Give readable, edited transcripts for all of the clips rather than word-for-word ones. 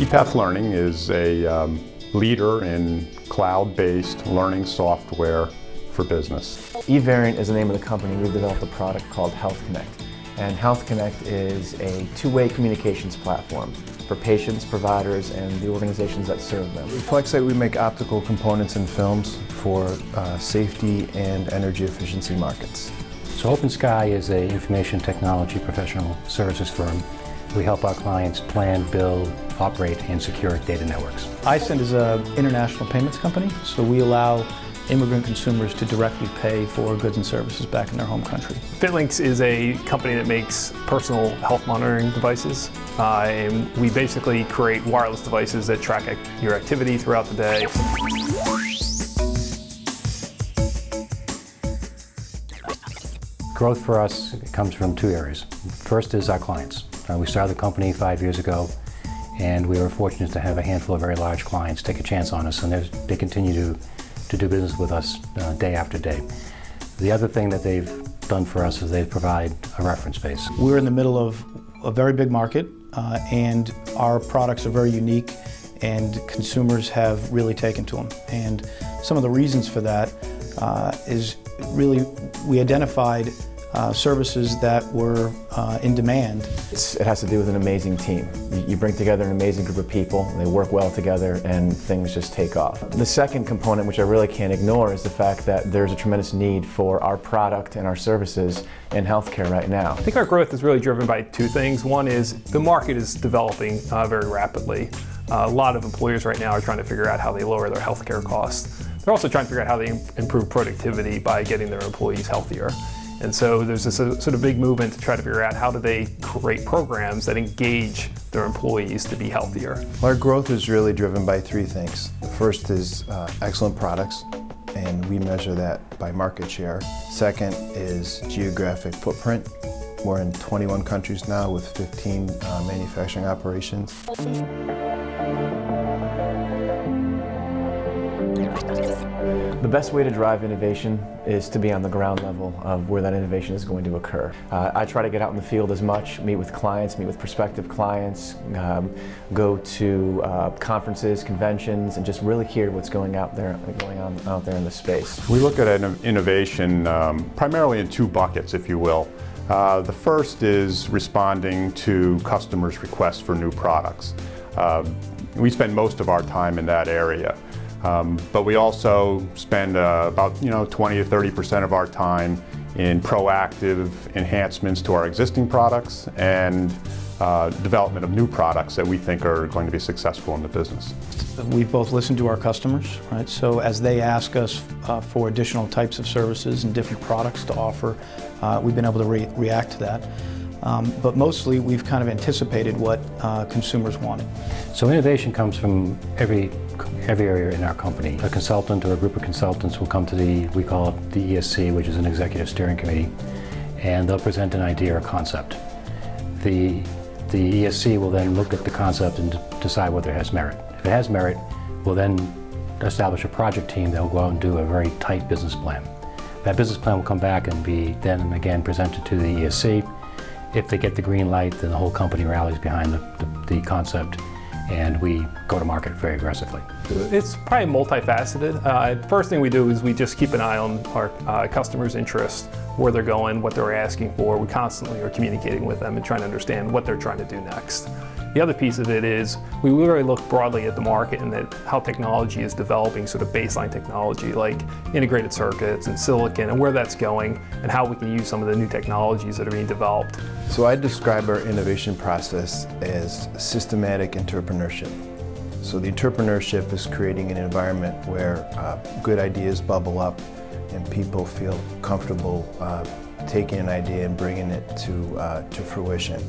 ePath Learning is a leader in cloud-based learning software for business. eVariant is the name of the company. We've developed a product called Health Connect. And Health Connect is a two-way communications platform for patients, providers, and the organizations that serve them. At FlexSite, we make optical components and films for safety and energy efficiency markets. So OpenSky is an information technology professional services firm. We help our clients plan, build, operate, and secure data networks. iSend is an international payments company, so we allow immigrant consumers to directly pay for goods and services back in their home country. FitLinks is a company that makes personal health monitoring devices. And we basically create wireless devices that track your activity throughout the day. Growth for us comes from two areas. First is our clients. We started the company 5 years ago, and we were fortunate to have a handful of very large clients take a chance on us, and they continue to do business with us day after day. The other thing that they've done for us is they provide a reference base. We're in the middle of a very big market, and our products are very unique, and consumers have really taken to them. And some of the reasons for that is really we identified services that were in demand. It has to do with an amazing team. You bring together an amazing group of people, they work well together, and things just take off. The second component, which I really can't ignore, is the fact that there's a tremendous need for our product and our services in healthcare right now. I think our growth is really driven by two things. One is the market is developing very rapidly. A lot of employers right now are trying to figure out how they lower their healthcare costs. They're also trying to figure out how they improve productivity by getting their employees healthier. And so there's this sort of big movement to try to figure out how do they create programs that engage their employees to be healthier. Our growth is really driven by three things. The first is excellent products, and we measure that by market share. Second is geographic footprint. We're in 21 countries now with 15 manufacturing operations. The best way to drive innovation is to be on the ground level of where that innovation is going to occur. I try to get out in the field as much, meet with clients, meet with prospective clients, go to conferences, conventions, and just really hear what's going on out there in the space. We look at innovation primarily in two buckets, if you will. The first is responding to customers' requests for new products. We spend most of our time in that area. But we also spend about 20 to 30% of our time in proactive enhancements to our existing products and development of new products that we think are going to be successful in the business. We both listen to our customers, right? So as they ask us for additional types of services and different products to offer, we've been able to react to that. But mostly we've kind of anticipated what consumers wanted. So innovation comes from every area in our company. A consultant or a group of consultants will come to we call it the ESC, which is an executive steering committee, and they'll present an idea or concept. The ESC will then look at the concept and decide whether it has merit. If it has merit, we'll then establish a project team that will go out and do a very tight business plan. That business plan will come back and be then again presented to the ESC. If they get the green light, then the whole company rallies behind the concept, and we go to market very aggressively. It's probably multifaceted. First thing we do is we just keep an eye on our customers' interests, where they're going, what they're asking for. We constantly are communicating with them and trying to understand what they're trying to do next. The other piece of it is we really look broadly at the market and at how technology is developing, sort of baseline technology like integrated circuits and silicon, and where that's going and how we can use some of the new technologies that are being developed. So I describe our innovation process as systematic entrepreneurship. So the entrepreneurship is creating an environment where good ideas bubble up and people feel comfortable taking an idea and bringing it to fruition.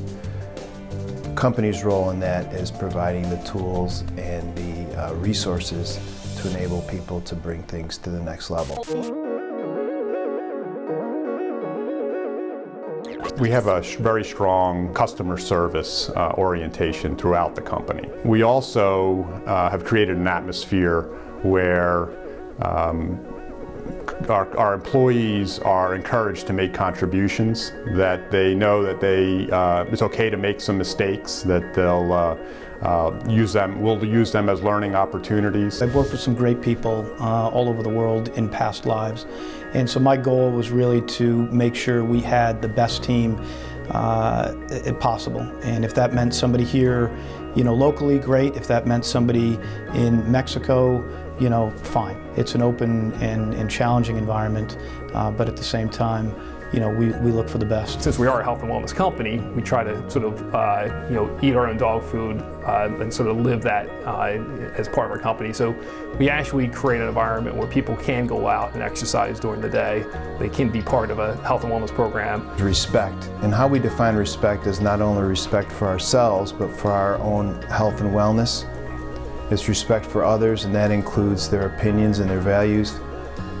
Company's role in that is providing the tools and the resources to enable people to bring things to the next level. We have a very strong customer service orientation throughout the company. We also have created an atmosphere where our employees are encouraged to make contributions, that they know that it's okay to make some mistakes, that we'll use them as learning opportunities. I've worked with some great people all over the world in past lives, and so my goal was really to make sure we had the best team possible. And if that meant somebody here, locally, great. If that meant somebody in Mexico, fine. It's an open and challenging environment, but at the same time, we look for the best. Since we are a health and wellness company, we try to sort of, eat our own dog food and sort of live that as part of our company. So we actually create an environment where people can go out and exercise during the day. They can be part of a health and wellness program. Respect. And how we define respect is not only respect for ourselves, but for our own health and wellness. It's respect for others, and that includes their opinions and their values.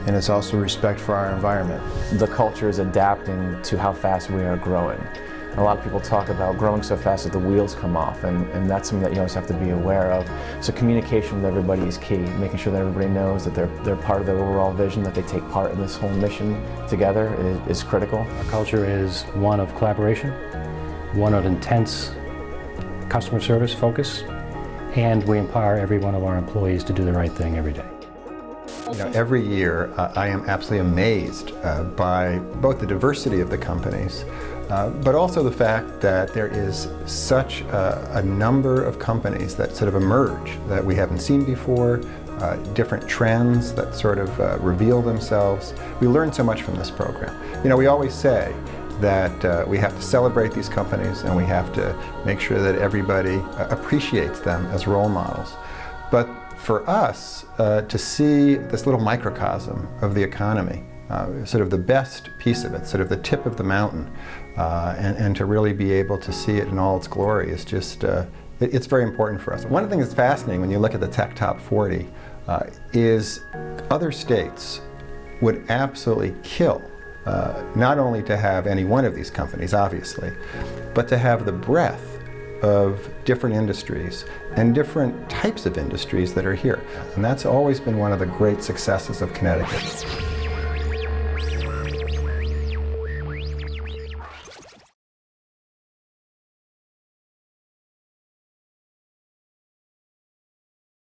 And it's also respect for our environment. The culture is adapting to how fast we are growing. A lot of people talk about growing so fast that the wheels come off, and that's something that you always have to be aware of. So communication with everybody is key, making sure that everybody knows that they're part of the overall vision, that they take part in this whole mission together is critical. Our culture is one of collaboration, one of intense customer service focus, and we empower every one of our employees to do the right thing every day. Every year I am absolutely amazed by both the diversity of the companies, but also the fact that there is such a number of companies that sort of emerge that we haven't seen before, different trends that sort of reveal themselves. We learn so much from this program. We always say that we have to celebrate these companies and we have to make sure that everybody appreciates them as role models. But for us to see this little microcosm of the economy, sort of the best piece of it, sort of the tip of the mountain, and to really be able to see it in all its glory is just, it's very important for us. One of the things that's fascinating when you look at the Tech Top 40 is other states would absolutely kill not only to have any one of these companies, obviously, but to have the breadth of different industries and different types of industries that are here. And that's always been one of the great successes of Connecticut.